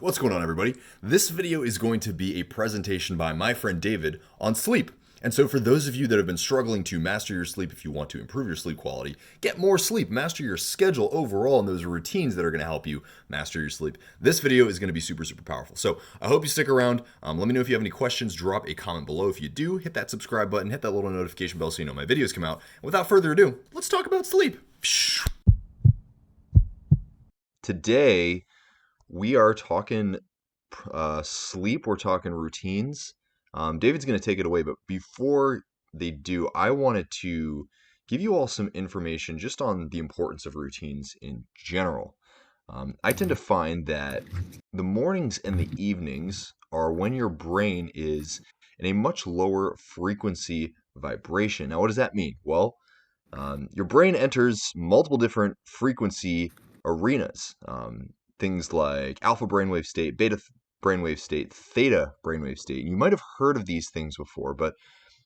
What's going on, everybody? This video is going to be a presentation by my friend David on sleep. And so for those of you that have been struggling to master your sleep, if you want to improve your sleep quality, get more sleep, master your schedule overall, and those routines that are going to help you master your sleep, this video is going to be super powerful. So I hope you stick around. Let me know if you have any questions. Drop a comment below. If you do, hit that subscribe button, hit that little notification bell so you know my videos come out. And without further ado, let's talk about sleep. Today, we are talking sleep. We're talking routines. David's going to take it away, but before they do, I wanted to give you all some information just on the importance of routines in general. I tend to find that the mornings and the evenings are when your brain is in a much lower frequency vibration. Now, what does that mean? Well, your brain enters multiple different frequency arenas. Things like alpha brainwave state, beta brainwave state, theta brainwave state. You might have heard of these things before, but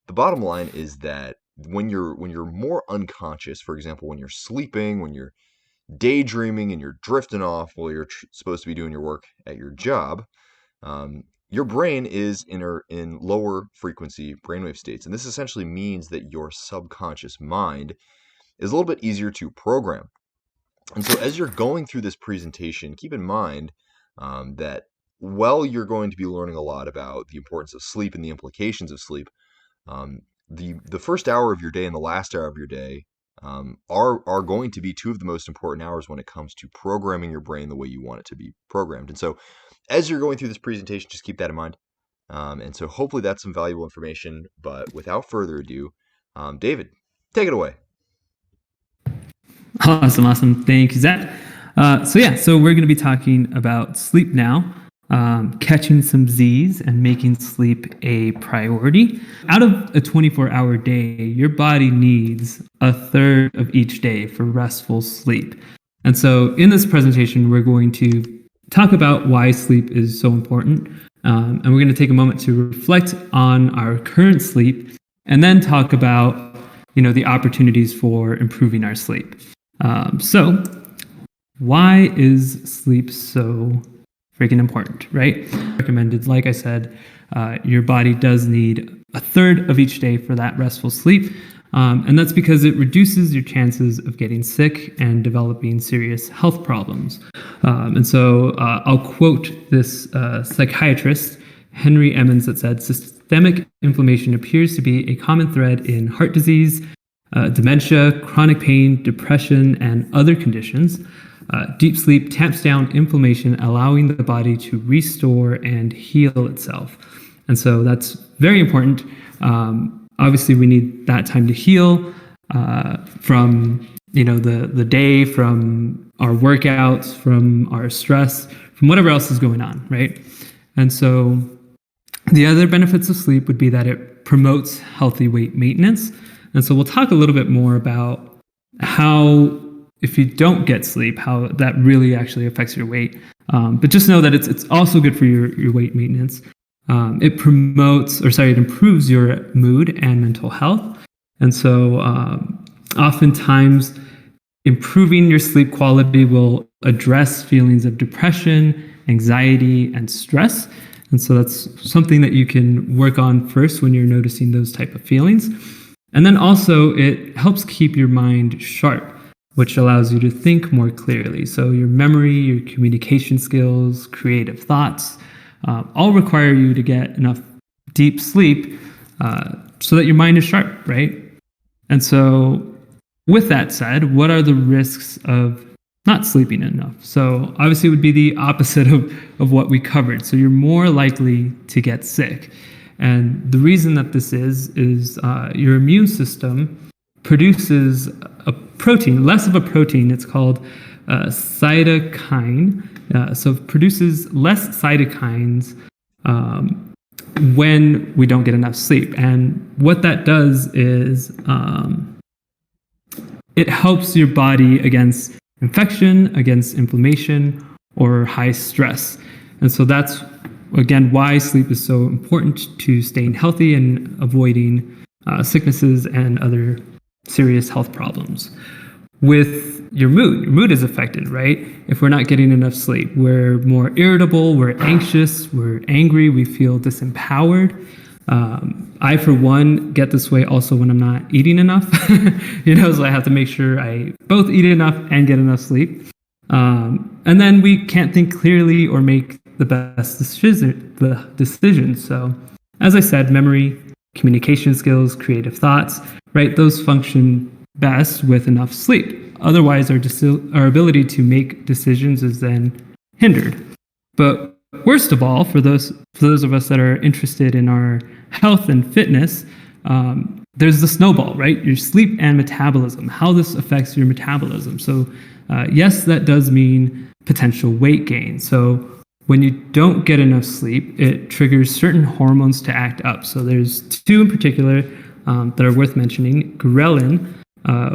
the bottom line is that when you're more unconscious, for example, when you're sleeping, when you're daydreaming and you're drifting off while you're supposed to be doing your work at your job, your brain is in lower frequency brainwave states. And this essentially means that your subconscious mind is a little bit easier to program. And so as you're going through this presentation, keep in mind that while you're going to be learning a lot about the importance of sleep and the implications of sleep, the first hour of your day and the last hour of your day are going to be two of the most important hours when it comes to programming your brain the way you want it to be programmed. And so as you're going through this presentation, just keep that in mind. And so hopefully that's some valuable information. But without further ado, David, take it away. Awesome. Thank you, Zach. So we're going to be talking about sleep now, catching some Z's and making sleep a priority. Out of a 24-hour day, your body needs a third of each day for restful sleep. And so in this presentation, we're going to talk about why sleep is so important. And we're going to take a moment to reflect on our current sleep and then talk about, the opportunities for improving our sleep. So why is sleep so freaking important, right? Recommended, like I said, your body does need a third of each day for that restful sleep. And that's because it reduces your chances of getting sick and developing serious health problems. And so I'll quote this psychiatrist, Henry Emmons, that said, systemic inflammation appears to be a common thread in heart disease, dementia, chronic pain, depression, and other conditions. Deep sleep tamps down inflammation, allowing the body to restore and heal itself. And so that's very important. Obviously, we need that time to heal from the day, from our workouts, from our stress, from whatever else is going on, right? And so the other benefits of sleep would be that it promotes healthy weight maintenance. And so we'll talk a little bit more about how, if you don't get sleep, how that really actually affects your weight. But just know that it's also good for your weight maintenance. It improves your mood and mental health. And so oftentimes improving your sleep quality will address feelings of depression, anxiety, and stress. And so that's something that you can work on first when you're noticing those type of feelings. And then also it helps keep your mind sharp, which allows you to think more clearly. So your memory, your communication skills, creative thoughts, all require you to get enough deep sleep so that your mind is sharp, right? And so with that said, what are the risks of not sleeping enough? So obviously it would be the opposite of what we covered. So you're more likely to get sick. And the reason that this is your immune system produces a protein, less of a protein. It's called cytokine. So it produces less cytokines when we don't get enough sleep. And what that does is it helps your body against infection, against inflammation, or high stress. And so that's, again, why sleep is so important to staying healthy and avoiding sicknesses and other serious health problems. with your mood. Your mood is affected, right? If we're not getting enough sleep, we're more irritable, we're anxious, we're angry, we feel disempowered. I, for one, get this way also when I'm not eating enough. So I have to make sure I both eat enough and get enough sleep. And then we can't think clearly or make the best decisions. So, as I said, memory, communication skills, creative thoughts, right? Those function best with enough sleep. Otherwise, our ability to make decisions is then hindered. But worst of all, for those of us that are interested in our health and fitness, there's the snowball, right? Your sleep and metabolism, how this affects your metabolism. So yes, that does mean potential weight gain. So when you don't get enough sleep, it triggers certain hormones to act up. So there's two in particular that are worth mentioning. Ghrelin,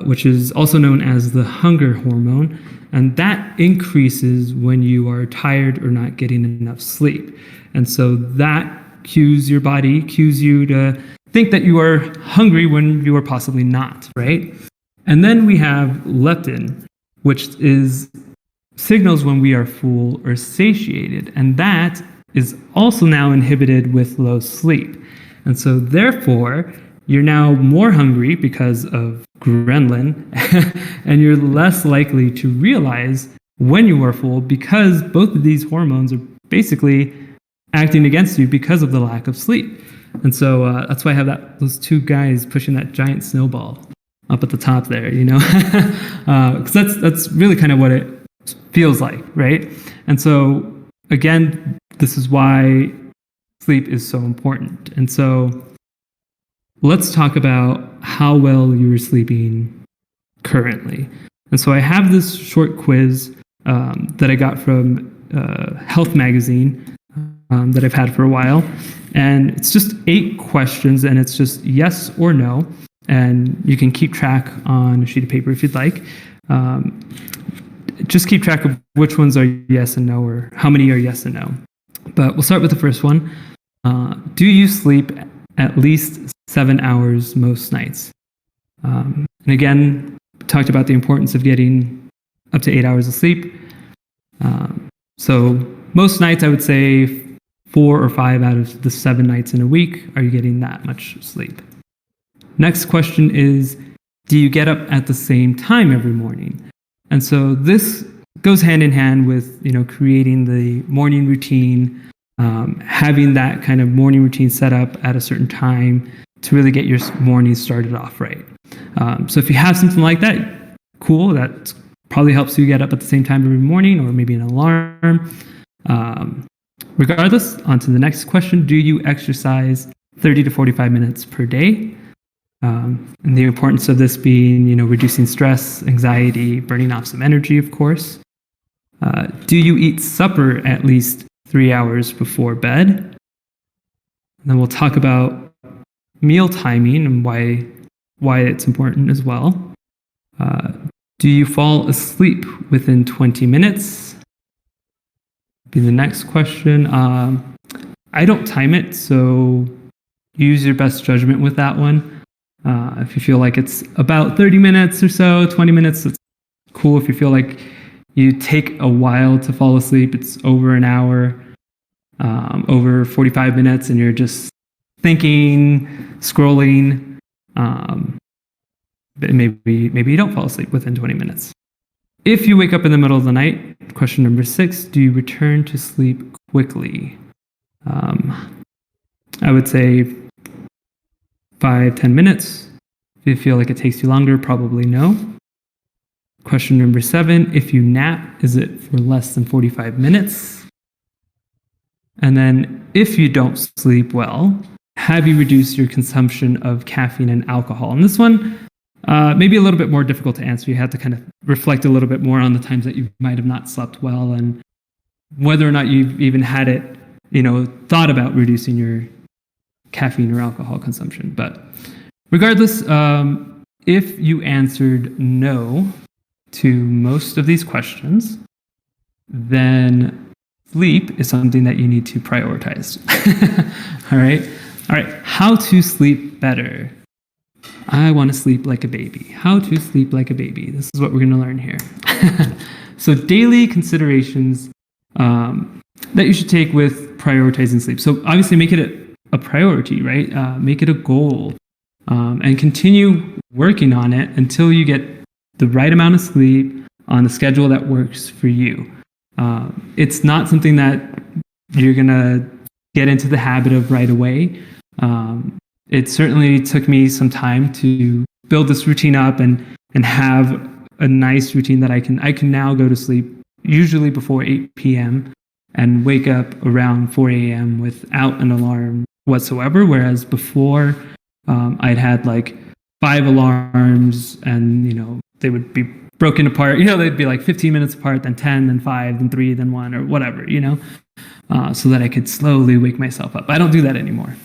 which is also known as the hunger hormone, and that increases when you are tired or not getting enough sleep. And so that cues you to think that you are hungry when you are possibly not, right? And then we have leptin, which is signals when we are full or satiated, and that is also now inhibited with low sleep. And so therefore, you're now more hungry because of ghrelin, and you're less likely to realize when you are full because both of these hormones are basically acting against you because of the lack of sleep. And so that's why I have those two guys pushing that giant snowball up at the top there, because that's really kind of what it feels like, right? And so again, this is why sleep is so important. And so let's talk about how well you are sleeping currently. And so I have this short quiz that I got from Health Magazine that I've had for a while. And it's just 8 questions, and it's just yes or no. And you can keep track on a sheet of paper if you'd like. Just keep track of which ones are yes and no, or how many are yes and no. But we'll start with the first one. Do you sleep at least 7 hours most nights? And again, talked about the importance of getting up to 8 hours of sleep. So most nights, I would say 4 or 5 out of the 7 nights in a week are you getting that much sleep. Next question is, do you get up at the same time every morning? And so this goes hand in hand with, creating the morning routine, having that kind of morning routine set up at a certain time to really get your morning started off right. So if you have something like that, cool, that probably helps you get up at the same time every morning, or maybe an alarm. Regardless, on to the next question. Do you exercise 30 to 45 minutes per day? And the importance of this being, reducing stress, anxiety, burning off some energy, of course. Do you eat supper at least 3 hours before bed? And then we'll talk about meal timing and why it's important as well. Do you fall asleep within 20 minutes? Be the next question. I don't time it, so use your best judgment with that one. If you feel like it's about 30 minutes or so, 20 minutes, it's cool. If you feel like you take a while to fall asleep, it's over an hour, over 45 minutes, and you're just thinking, scrolling, but maybe you don't fall asleep within 20 minutes. If you wake up in the middle of the night, question number 6, do you return to sleep quickly? I would say 5-10 minutes. If you feel like it takes you longer, probably no. Question number 7, if you nap, is it for less than 45 minutes? And then if you don't sleep well, have you reduced your consumption of caffeine and alcohol? And this one, maybe a little bit more difficult to answer. You have to kind of reflect a little bit more on the times that you might have not slept well and whether or not you've even had it, thought about reducing your caffeine or alcohol consumption. But regardless, if you answered no to most of these questions, then sleep is something that you need to prioritize. All right. How to sleep better. I want to sleep like a baby. How to sleep like a baby. This is what we're going to learn here. So daily considerations that you should take with prioritizing sleep. So obviously make it a priority, right? Make it a goal and continue working on it until you get the right amount of sleep on a schedule that works for you. It's not something that you're going to get into the habit of right away. It certainly took me some time to build this routine up and have a nice routine that I can now go to sleep usually before 8 p.m. and wake up around 4 a.m. without an alarm whatsoever. Whereas before, I'd had like 5 alarms, and they would be broken apart. They'd be like 15 minutes apart, then 10, then 5, then 3, then 1, or whatever. So that I could slowly wake myself up. I don't do that anymore.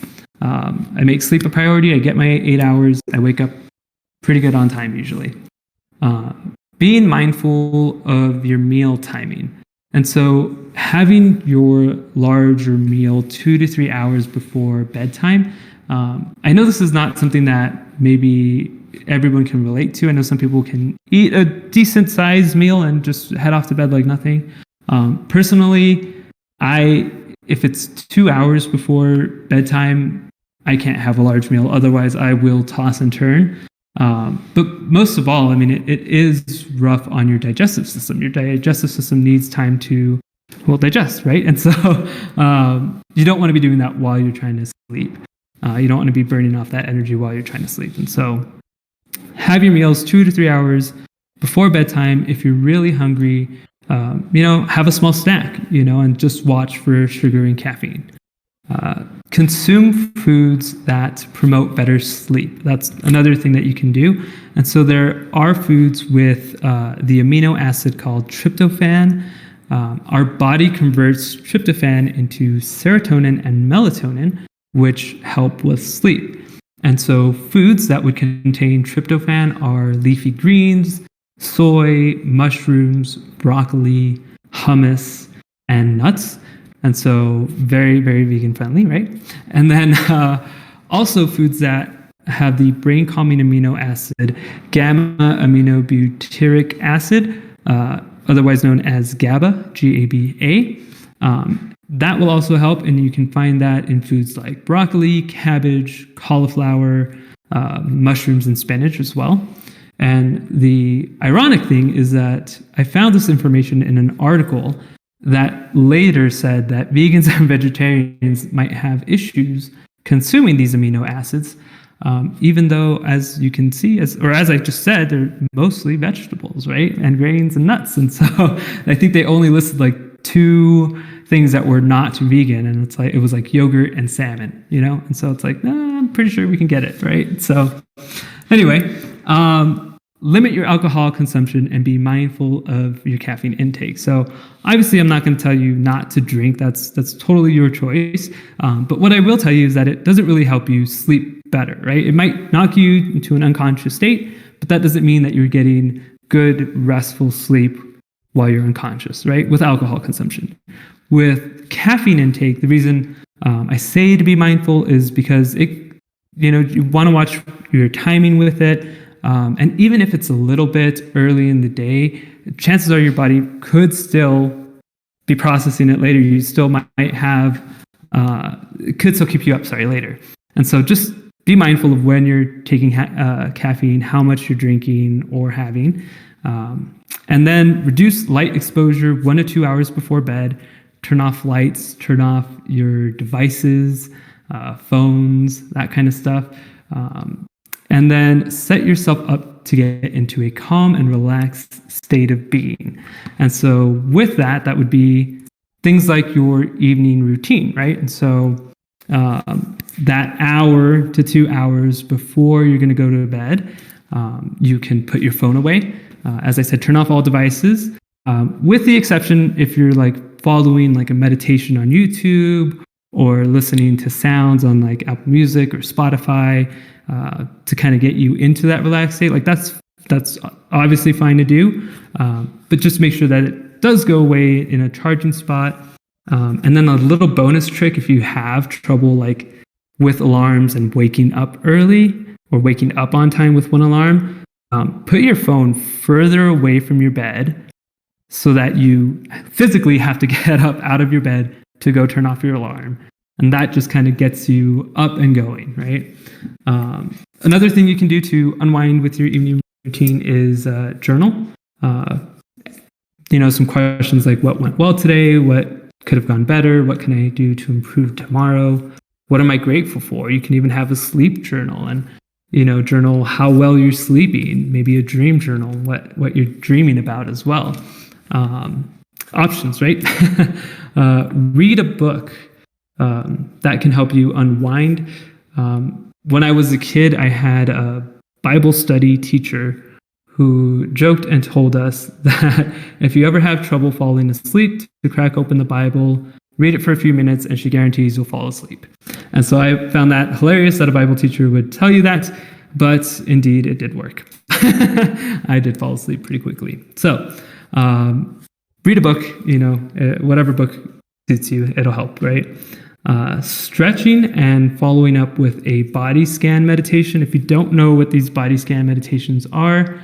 I make sleep a priority. I get my 8 hours. I wake up pretty good on time usually. Being mindful of your meal timing. And so having your larger meal 2 to 3 hours before bedtime. I know this is not something that maybe everyone can relate to. I know some people can eat a decent sized meal and just head off to bed like nothing. Personally, if it's 2 hours before bedtime, I can't have a large meal. Otherwise, I will toss and turn. But most of all, it is rough on your digestive system. Your digestive system needs time to, digest, right? And so you don't want to be doing that while you're trying to sleep. You don't want to be burning off that energy while you're trying to sleep. And so have your meals 2 to 3 hours before bedtime. If you're really hungry, have a small snack, and just watch for sugar and caffeine. Consume foods that promote better sleep. That's another thing that you can do. And so there are foods with the amino acid called tryptophan. Our body converts tryptophan into serotonin and melatonin, which help with sleep. And so foods that would contain tryptophan are leafy greens, soy, mushrooms, broccoli, hummus, and nuts. And so very, very vegan friendly, right? And then also foods that have the brain calming amino acid, gamma aminobutyric acid, otherwise known as GABA, GABA. That will also help, and you can find that in foods like broccoli, cabbage, cauliflower, mushrooms, and spinach as well. And the ironic thing is that I found this information in an article that later said that vegans and vegetarians might have issues consuming these amino acids, even though, as you can see, as I just said, they're mostly vegetables, right? And grains and nuts. And so I think they only listed like 2 things that were not vegan, and it was like yogurt and salmon, And so it's like, I'm pretty sure we can get it, right? So anyway, limit your alcohol consumption and be mindful of your caffeine intake. So obviously, I'm not going to tell you not to drink. That's totally your choice. But what I will tell you is that it doesn't really help you sleep better, right? It might knock you into an unconscious state, but that doesn't mean that you're getting good, restful sleep while you're unconscious, right? With alcohol consumption. With caffeine intake, the reason I say to be mindful is because you want to watch your timing with it. And even if it's a little bit early in the day, chances are your body could still be processing it later. You still might have, it could still keep you up, later. And so just be mindful of when you're taking caffeine, how much you're drinking or having. And then reduce light exposure 1 to 2 hours before bed. Turn off lights, turn off your devices, phones, that kind of stuff. And then set yourself up to get into a calm and relaxed state of being. And so with that would be things like your evening routine, right? And so that hour to 2 hours before you're going to go to bed, you can put your phone away. As I said, turn off all devices, with the exception if you're like following like a meditation on YouTube or listening to sounds on like Apple Music or Spotify, to kind of get you into that relaxed state. Like that's obviously fine to do, but just make sure that it does go away in a charging spot. And then a little bonus trick, if you have trouble like with alarms and waking up early, or waking up on time with one alarm, put your phone further away from your bed so that you physically have to get up out of your bed to go turn off your alarm. And that just kind of gets you up and going, right? Another thing you can do to unwind with your evening routine is journal. Some questions like what went well today, what could have gone better, what can I do to improve tomorrow, what am I grateful for? You can even have a sleep journal and journal how well you're sleeping, maybe a dream journal, what you're dreaming about as well. Options, right? Read a book that can help you unwind. When I was a kid, I had a Bible study teacher who joked and told us that if you ever have trouble falling asleep, to crack open the Bible, read it for a few minutes, and she guarantees you'll fall asleep. And so I found that hilarious that a Bible teacher would tell you that, but indeed it did work. I did fall asleep pretty quickly. So read a book, whatever book suits you, it'll help, right? Stretching and following up with a body scan meditation. If you don't know what these body scan meditations are,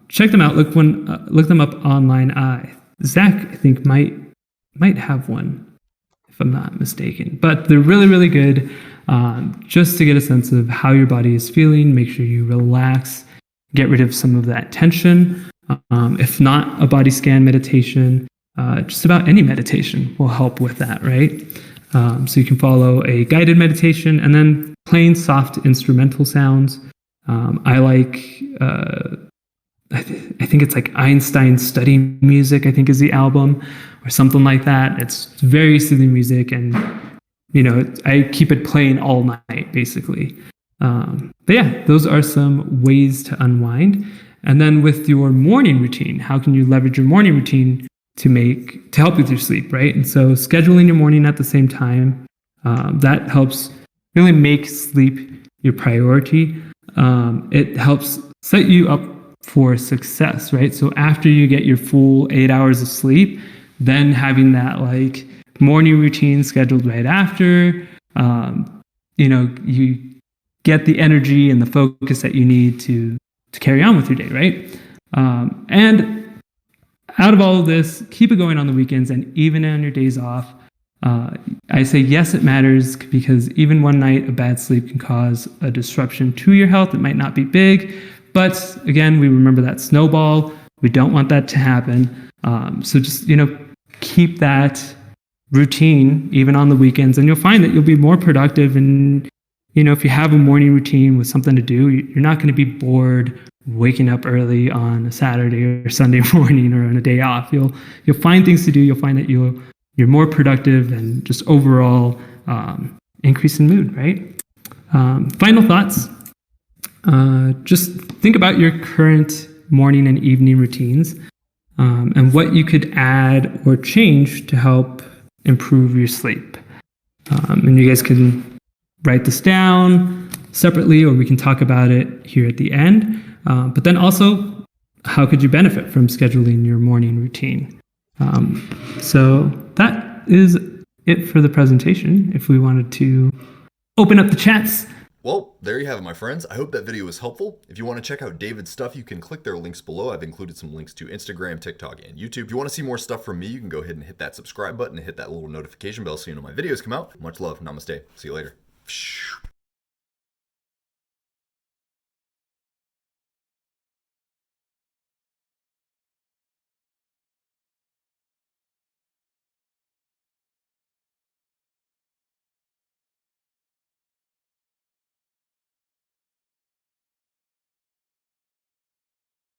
check them out. Look them up online. Zach, I think, might have one, if I'm not mistaken. But they're really, really good, just to get a sense of how your body is feeling. Make sure you relax, get rid of some of that tension. If not a body scan meditation, just about any meditation will help with that, right? So you can follow a guided meditation and then plain soft instrumental sounds. I like, I think it's like Einstein Study Music, I think is the album, or something like that. It's very soothing music, and I keep it playing all night, basically. But yeah, those are some ways to unwind. And then with your morning routine, how can you leverage your morning routine to help with your sleep, right? And so scheduling your morning at the same time, that helps really make sleep your priority. It helps set you up for success, right? So after you get your full 8 hours of sleep, then having that like morning routine scheduled right after, you get the energy and the focus that you need to carry on with your day, right? And out of all of this, keep it going on the weekends and even on your days off. I say yes, it matters, because even one night of bad sleep can cause a disruption to your health. It might not be big, but again, we remember that snowball. We don't want that to happen. So just, keep that routine even on the weekends, and you'll find that you'll be more productive. And, if you have a morning routine with something to do, you're not going to be bored waking up early on a Saturday or Sunday morning or on a day off. You'll find things to do. You'll find that you're more productive and just overall increase in mood, right? Final thoughts. Just think about your current morning and evening routines and what you could add or change to help improve your sleep. And you guys can write this down separately, or we can talk about it here at the end. But then also, how could you benefit from scheduling your morning routine? So that is it for the presentation. If we wanted to open up the chats. Well, there you have it, my friends. I hope that video was helpful. If you want to check out David's stuff, you can click their links below. I've included some links to Instagram, TikTok, and YouTube. If you want to see more stuff from me, you can go ahead and hit that subscribe button and hit that little notification bell so you know my videos come out. Much love. Namaste. See you later.